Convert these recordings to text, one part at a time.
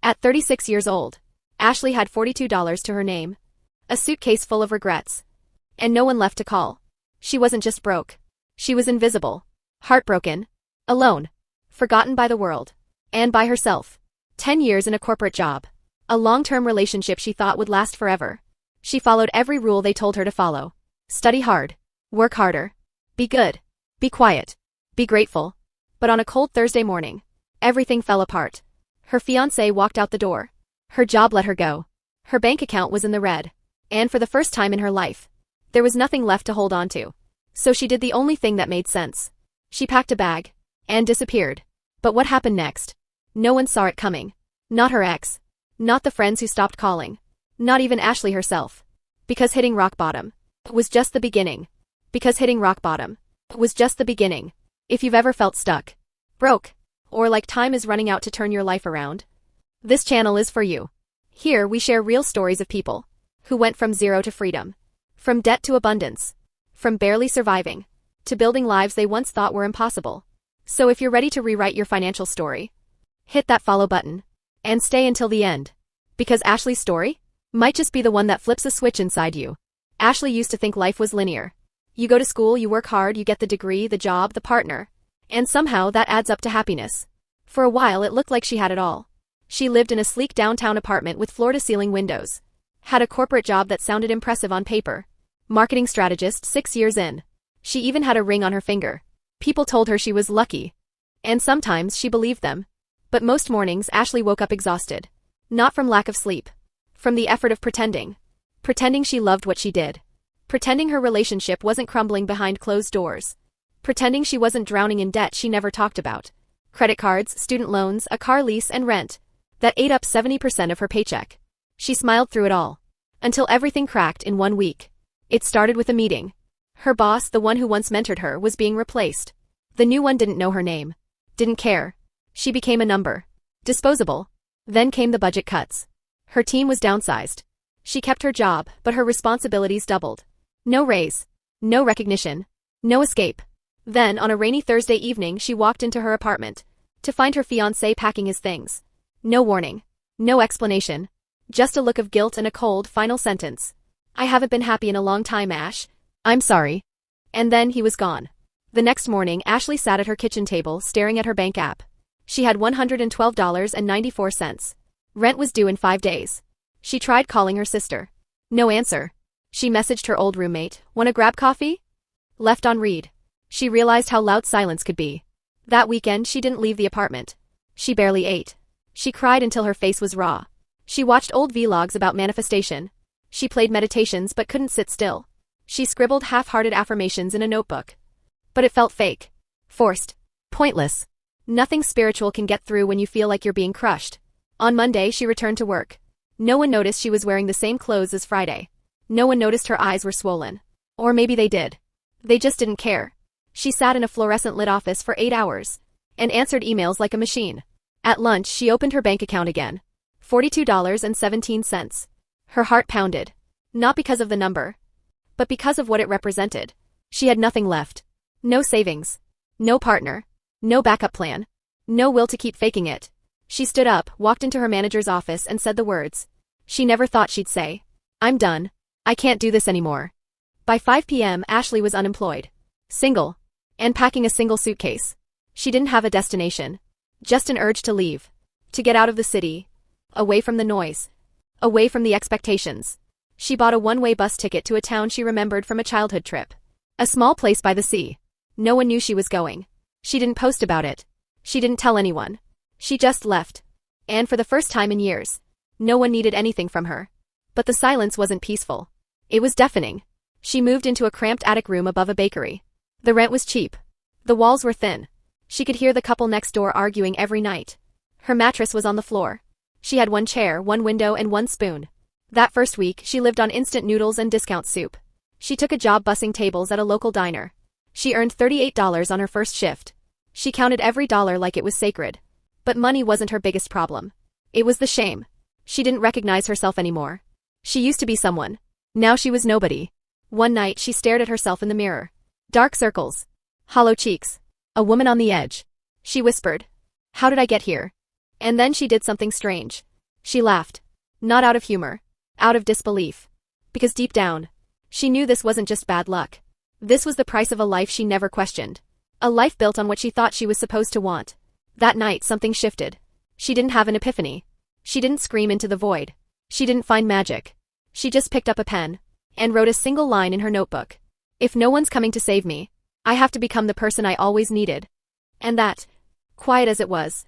At 36 years old, Ashley had $42 to her name, a suitcase full of regrets, and no one left to call. She wasn't just broke. She was invisible, heartbroken, alone, forgotten by the world, and by herself. 10 years in a corporate job. A long-term relationship she thought would last forever. She followed every rule they told her to follow. Study hard. Work harder. Be good. Be quiet. Be grateful. But on a cold Thursday morning, everything fell apart. Her fiancé walked out the door. Her job let her go. Her bank account was in the red. And for the first time in her life, there was nothing left to hold on to. So she did the only thing that made sense. She packed a bag and disappeared. But what happened next? No one saw it coming. Not her ex. Not the friends who stopped calling. Not even Ashley herself. Because hitting rock bottom was just the beginning. Because hitting rock bottom was just the beginning. If you've ever felt stuck, broke, or like time is running out to turn your life around, this channel is for you. Here we share real stories of people who went from zero to freedom, from debt to abundance, from barely surviving to building lives they once thought were impossible. So if you're ready to rewrite your financial story, hit that follow button and stay until the end. Because Ashley's story might just be the one that flips a switch inside you. Ashley used to think life was linear. You go to school, you work hard, you get the degree, the job, the partner, and somehow that adds up to happiness. For a while it looked like she had it all. She lived in a sleek downtown apartment with floor-to-ceiling windows. Had a corporate job that sounded impressive on paper. Marketing strategist 6 years in. She even had a ring on her finger. People told her she was lucky. And sometimes she believed them. But most mornings Ashley woke up exhausted. Not from lack of sleep. From the effort of pretending. Pretending she loved what she did. Pretending her relationship wasn't crumbling behind closed doors. Pretending she wasn't drowning in debt she never talked about. Credit cards, student loans, a car lease, and rent. That ate up 70% of her paycheck. She smiled through it all. Until everything cracked in 1 week. It started with a meeting. Her boss, the one who once mentored her, was being replaced. The new one didn't know her name. Didn't care. She became a number. Disposable. Then came the budget cuts. Her team was downsized. She kept her job, but her responsibilities doubled. No raise. No recognition. No escape. Then, on a rainy Thursday evening, she walked into her apartment to find her fiancé packing his things. No warning. No explanation. Just a look of guilt and a cold, final sentence. I haven't been happy in a long time, Ash. I'm sorry. And then he was gone. The next morning, Ashley sat at her kitchen table, staring at her bank app. She had $112.94. Rent was due in 5 days. She tried calling her sister. No answer. She messaged her old roommate, "Wanna grab coffee?" Left on read. She realized how loud silence could be. That weekend, she didn't leave the apartment. She barely ate. She cried until her face was raw. She watched old vlogs about manifestation. She played meditations but couldn't sit still. She scribbled half-hearted affirmations in a notebook. But it felt fake. Forced. Pointless. Nothing spiritual can get through when you feel like you're being crushed. On Monday, she returned to work. No one noticed she was wearing the same clothes as Friday. No one noticed her eyes were swollen. Or maybe they did. They just didn't care. She sat in a fluorescent-lit office for 8 hours and answered emails like a machine. At lunch, she opened her bank account again. $42.17. Her heart pounded. Not because of the number, but because of what it represented. She had nothing left. No savings. No partner. No backup plan. No will to keep faking it. She stood up, walked into her manager's office and said the words she never thought she'd say. "I'm done. I can't do this anymore." By 5 p.m., Ashley was unemployed. Single. And packing a single suitcase. She didn't have a destination. Just an urge to leave. To get out of the city. Away from the noise. Away from the expectations. She bought a one-way bus ticket to a town she remembered from a childhood trip. A small place by the sea. No one knew she was going. She didn't post about it. She didn't tell anyone. She just left. And for the first time in years, no one needed anything from her. But the silence wasn't peaceful. It was deafening. She moved into a cramped attic room above a bakery. The rent was cheap. The walls were thin. She could hear the couple next door arguing every night. Her mattress was on the floor. She had one chair, one window, and one spoon. That first week, she lived on instant noodles and discount soup. She took a job bussing tables at a local diner. She earned $38 on her first shift. She counted every dollar like it was sacred. But money wasn't her biggest problem. It was the shame. She didn't recognize herself anymore. She used to be someone. Now she was nobody. One night, she stared at herself in the mirror. Dark circles. Hollow cheeks. A woman on the edge. She whispered, "How did I get here?" And then she did something strange. She laughed. Not out of humor. Out of disbelief. Because deep down, she knew this wasn't just bad luck. This was the price of a life she never questioned. A life built on what she thought she was supposed to want. That night something shifted. She didn't have an epiphany. She didn't scream into the void. She didn't find magic. She just picked up a pen and wrote a single line in her notebook. If no one's coming to save me, I have to become the person I always needed. And that, quiet as it was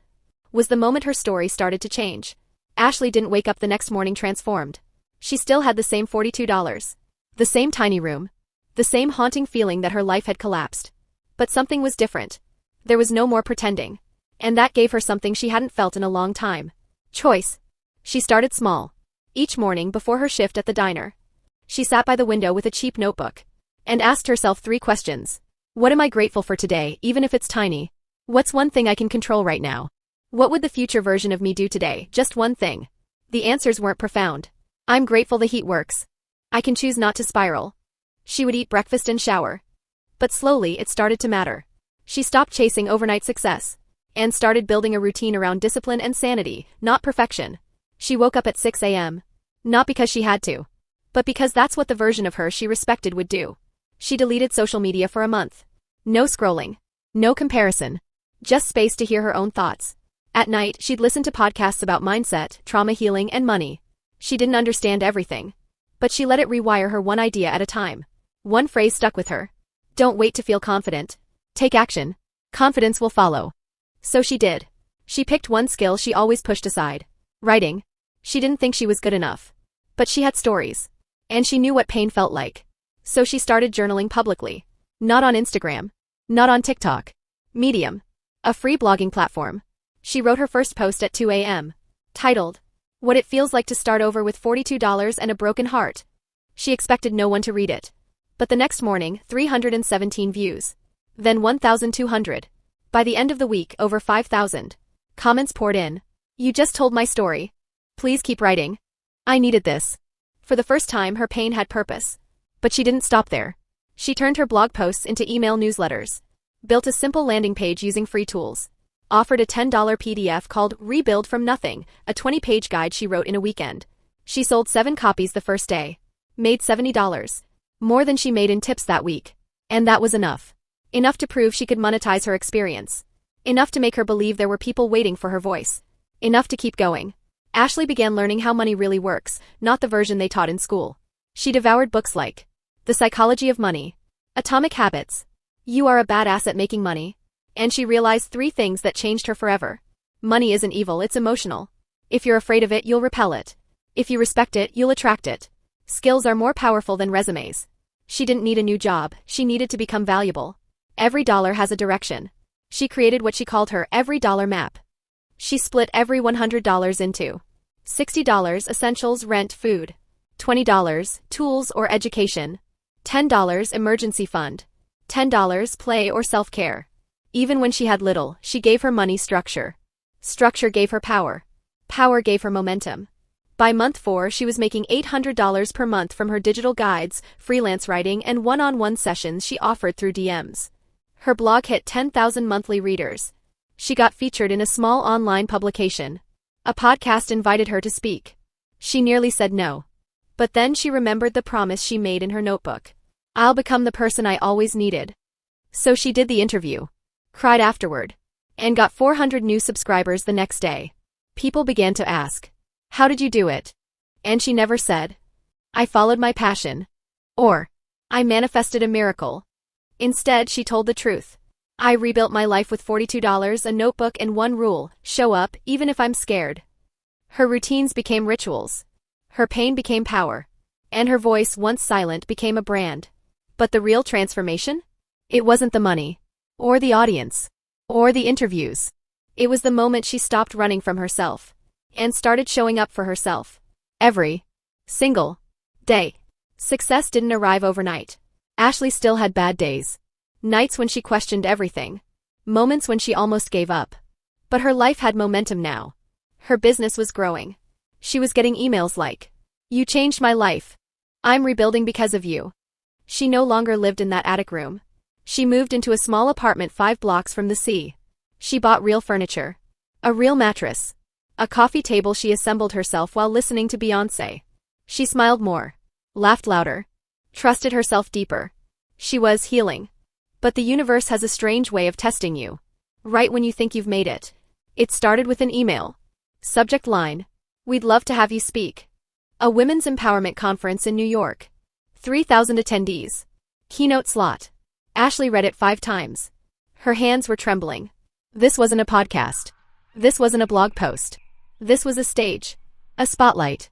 the moment her story started to change. Ashley didn't wake up the next morning transformed. She still had the same $42. The same tiny room. The same haunting feeling that her life had collapsed. But something was different. There was no more pretending. And that gave her something she hadn't felt in a long time. Choice. She started small. Each morning before her shift at the diner, she sat by the window with a cheap notebook and asked herself 3 questions. What am I grateful for today, even if it's tiny? What's one thing I can control right now? What would the future version of me do today? Just one thing. The answers weren't profound. I'm grateful the heat works. I can choose not to spiral. She would eat breakfast and shower. But slowly it started to matter. She stopped chasing overnight success and started building a routine around discipline and sanity, not perfection. She woke up at 6 a.m. Not because she had to, but because that's what the version of her she respected would do. She deleted social media for a month. No scrolling. No comparison. Just space to hear her own thoughts. At night, she'd listen to podcasts about mindset, trauma healing, and money. She didn't understand everything, but she let it rewire her one idea at a time. One phrase stuck with her. Don't wait to feel confident. Take action. Confidence will follow. So she did. She picked one skill she always pushed aside. Writing. She didn't think she was good enough. But she had stories. And she knew what pain felt like. So she started journaling publicly. Not on Instagram. Not on TikTok. Medium. A free blogging platform. She wrote her first post at 2 a.m. Titled, What It Feels Like to Start Over with $42 and a Broken Heart. She expected no one to read it. But the next morning, 317 views. Then 1,200. By the end of the week, over 5,000. Comments poured in. You just told my story. Please keep writing. I needed this. For the first time, her pain had purpose. But she didn't stop there. She turned her blog posts into email newsletters. Built a simple landing page using free tools. Offered a $10 PDF called Rebuild from Nothing, a 20-page guide she wrote in a weekend. She sold 7 copies the first day. Made $70. More than she made in tips that week. And that was enough. Enough to prove she could monetize her experience. Enough to make her believe there were people waiting for her voice. Enough to keep going. Ashley began learning how money really works, not the version they taught in school. She devoured books like The Psychology of Money, Atomic Habits, You Are a Badass at Making Money, and she realized 3 things that changed her forever. Money isn't evil, it's emotional. If you're afraid of it, you'll repel it. If you respect it, you'll attract it. Skills are more powerful than resumes. She didn't need a new job, she needed to become valuable. Every dollar has a direction. She created what she called her every dollar map. She split every $100 into $60 essentials, rent, food, $20 tools or education, $10 emergency fund, $10 play or self-care. Even when she had little, she gave her money structure. Structure gave her power. Power gave her momentum. By month 4, she was making $800 per month from her digital guides, freelance writing, and one-on-one sessions she offered through DMs. Her blog hit 10,000 monthly readers. She got featured in a small online publication. A podcast invited her to speak. She nearly said no. But then she remembered the promise she made in her notebook. I'll become the person I always needed. So she did the interview. Cried afterward. And got 400 new subscribers the next day. People began to ask, how did you do it? And she never said, I followed my passion. Or, I manifested a miracle. Instead, she told the truth. I rebuilt my life with $42, a notebook, and one rule: show up, even if I'm scared. Her routines became rituals. Her pain became power. And her voice, once silent, became a brand. But the real transformation? It wasn't the money. Or the audience. Or the interviews. It was the moment she stopped running from herself. And started showing up for herself. Every single day. Success didn't arrive overnight. Ashley still had bad days. Nights when she questioned everything. Moments when she almost gave up. But her life had momentum now. Her business was growing. She was getting emails like, you changed my life. I'm rebuilding because of you. She no longer lived in that attic room. She moved into a small apartment 5 blocks from the sea. She bought real furniture. A real mattress. A coffee table she assembled herself while listening to Beyoncé. She smiled more, laughed louder, trusted herself deeper. She was healing. But the universe has a strange way of testing you. Right when you think you've made it. It started with an email. Subject line: "We'd love to have you speak." A women's empowerment conference in New York. 3,000 attendees. Keynote slot. Ashley read it 5 times. Her hands were trembling. This wasn't a podcast. This wasn't a blog post. This was a stage. A spotlight.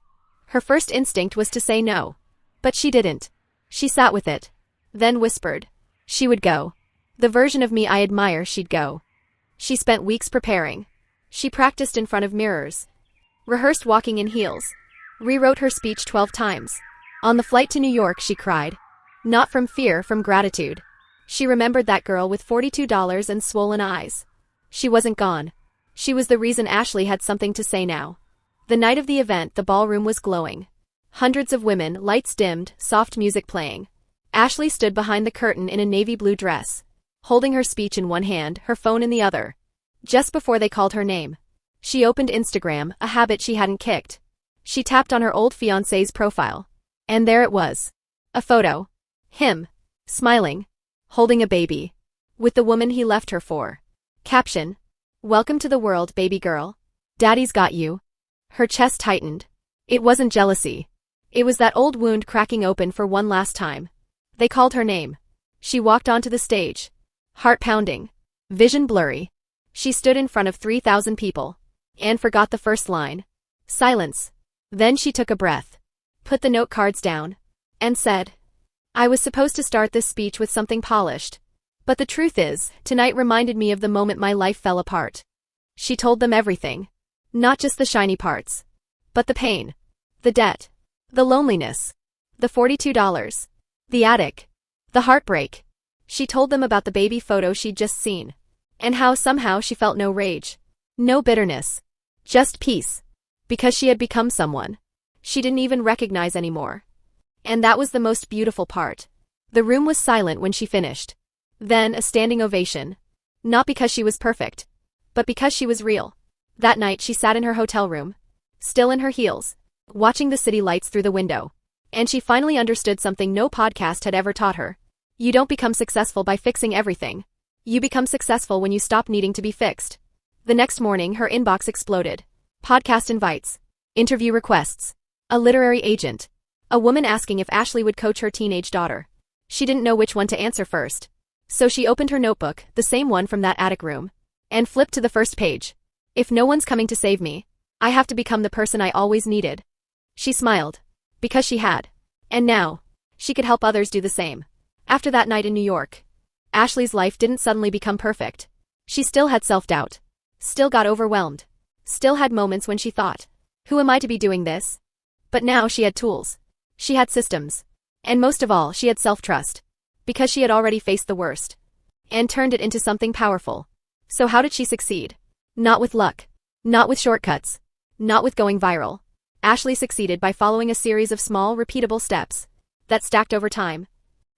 Her first instinct was to say no. But she didn't. She sat with it. Then whispered. She would go. The version of me I admire, she'd go. She spent weeks preparing. She practiced in front of mirrors. Rehearsed walking in heels. Rewrote her speech 12 times. On the flight to New York she cried. Not from fear, from gratitude. She remembered that girl with $42 and swollen eyes. She wasn't gone. She was the reason Ashley had something to say now. The night of the event, the ballroom was glowing. Hundreds of women, lights dimmed, soft music playing. Ashley stood behind the curtain in a navy blue dress, holding her speech in one hand, her phone in the other. Just before they called her name, she opened Instagram, a habit she hadn't kicked. She tapped on her old fiancé's profile. And there it was. A photo. Him. Smiling. Holding a baby. With the woman he left her for. Caption: "Welcome to the world, baby girl. Daddy's got you." Her chest tightened. It wasn't jealousy. It was that old wound cracking open for one last time. They called her name. She walked onto the stage. Heart pounding. Vision blurry. She stood in front of 3,000 people. And forgot the first line. Silence. Then she took a breath. Put the note cards down. And said, "I was supposed to start this speech with something polished. But the truth is, tonight reminded me of the moment my life fell apart." She told them everything. Not just the shiny parts. But the pain. The debt. The loneliness. The $42. The attic. The heartbreak. She told them about the baby photo she'd just seen. And how somehow she felt no rage. No bitterness. Just peace. Because she had become someone she didn't even recognize anymore. And that was the most beautiful part. The room was silent when she finished. Then a standing ovation. Not because she was perfect, but because she was real. That night she sat in her hotel room, still in her heels, watching the city lights through the window. And she finally understood something no podcast had ever taught her. You don't become successful by fixing everything. You become successful when you stop needing to be fixed. The next morning her inbox exploded. Podcast invites. Interview requests. A literary agent. A woman asking if Ashley would coach her teenage daughter. She didn't know which one to answer first. So she opened her notebook, the same one from that attic room, and flipped to the first page. If no one's coming to save me, I have to become the person I always needed. She smiled. Because she had. And now, she could help others do the same. After that night in New York, Ashley's life didn't suddenly become perfect. She still had self-doubt. Still got overwhelmed. Still had moments when she thought, who am I to be doing this? But now she had tools. She had systems. And most of all, she had self-trust. Because she had already faced the worst. And turned it into something powerful. So how did she succeed? Not with luck. Not with shortcuts. Not with going viral. Ashley succeeded by following a series of small, repeatable steps that stacked over time.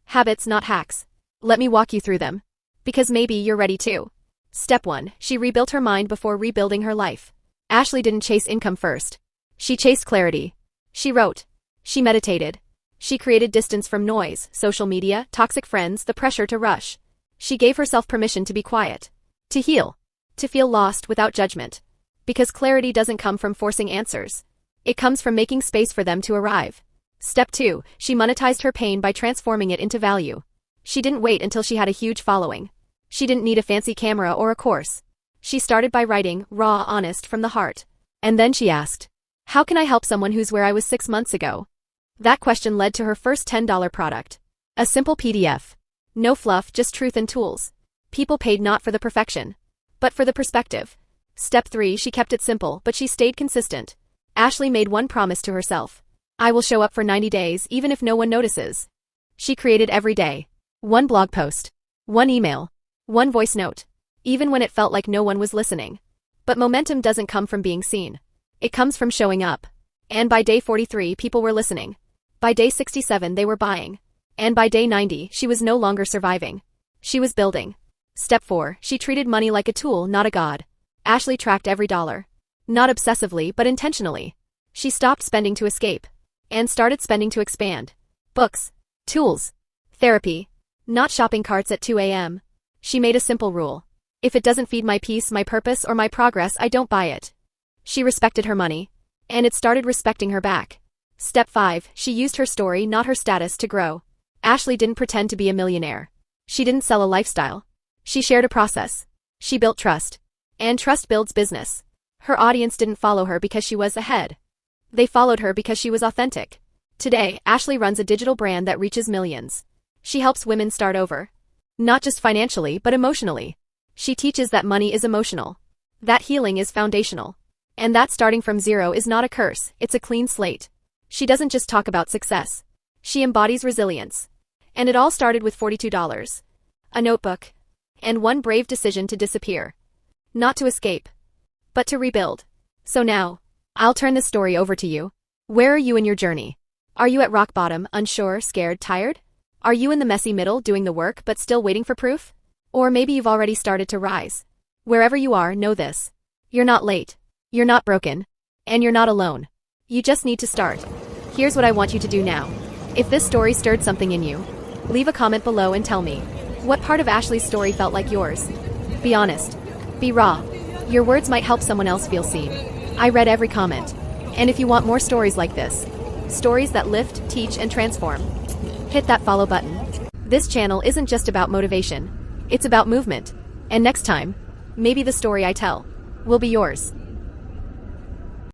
Habits, not hacks. Let me walk you through them. Because maybe you're ready too. Step 1. She rebuilt her mind before rebuilding her life. Ashley didn't chase income first. She chased clarity. She wrote. She meditated. She created distance from noise, social media, toxic friends, the pressure to rush. She gave herself permission to be quiet. To heal. To feel lost without judgment. Because clarity doesn't come from forcing answers. It comes from making space for them to arrive. Step 2. She monetized her pain by transforming it into value. She didn't wait until she had a huge following. She didn't need a fancy camera or a course. She started by writing, raw, honest, from the heart. And then she asked, how can I help someone who's where I was 6 months ago? That question led to her first $10 product. A simple PDF. No fluff, just truth and tools. People paid not for the perfection, but for the perspective. Step 3. She kept it simple, but she stayed consistent. Ashley made one promise to herself. I will show up for 90 days, even if no one notices. She created every day. One blog post. One email. One voice note. Even when it felt like no one was listening. But momentum doesn't come from being seen. It comes from showing up. And by day 43, people were listening. By day 67, they were buying. And by day 90, she was no longer surviving. She was building. Step 4. She treated money like a tool, not a god. Ashley tracked every dollar. Not obsessively but intentionally. She stopped spending to escape. And started spending to expand. Books. Tools. Therapy. Not shopping carts at 2 a.m. She made a simple rule. If it doesn't feed my peace, my purpose, or my progress, I don't buy it. She respected her money. And it started respecting her back. Step 5. She used her story, not her status, to grow. Ashley didn't pretend to be a millionaire. She didn't sell a lifestyle. She shared a process. She built trust. And trust builds business. Her audience didn't follow her because she was ahead. They followed her because she was authentic. Today, Ashley runs a digital brand that reaches millions. She helps women start over. Not just financially, but emotionally. She teaches that money is emotional. That healing is foundational. And that starting from zero is not a curse, it's a clean slate. She doesn't just talk about success. She embodies resilience. And it all started with $42. A notebook. And one brave decision to disappear. Not to escape. But to rebuild. So now, I'll turn this story over to you. Where are you in your journey? Are you at rock bottom, unsure, scared, tired? Are you in the messy middle doing the work but still waiting for proof? Or maybe you've already started to rise. Wherever you are, know this. You're not late. You're not broken. And you're not alone. You just need to start. Here's what I want you to do now. If this story stirred something in you, leave a comment below and tell me. What part of Ashley's story felt like yours? Be honest. Be raw. Your words might help someone else feel seen. I read every comment. And if you want more stories like this, stories that lift, teach, and transform, hit that follow button. This channel isn't just about motivation. It's about movement. And next time, maybe the story I tell will be yours.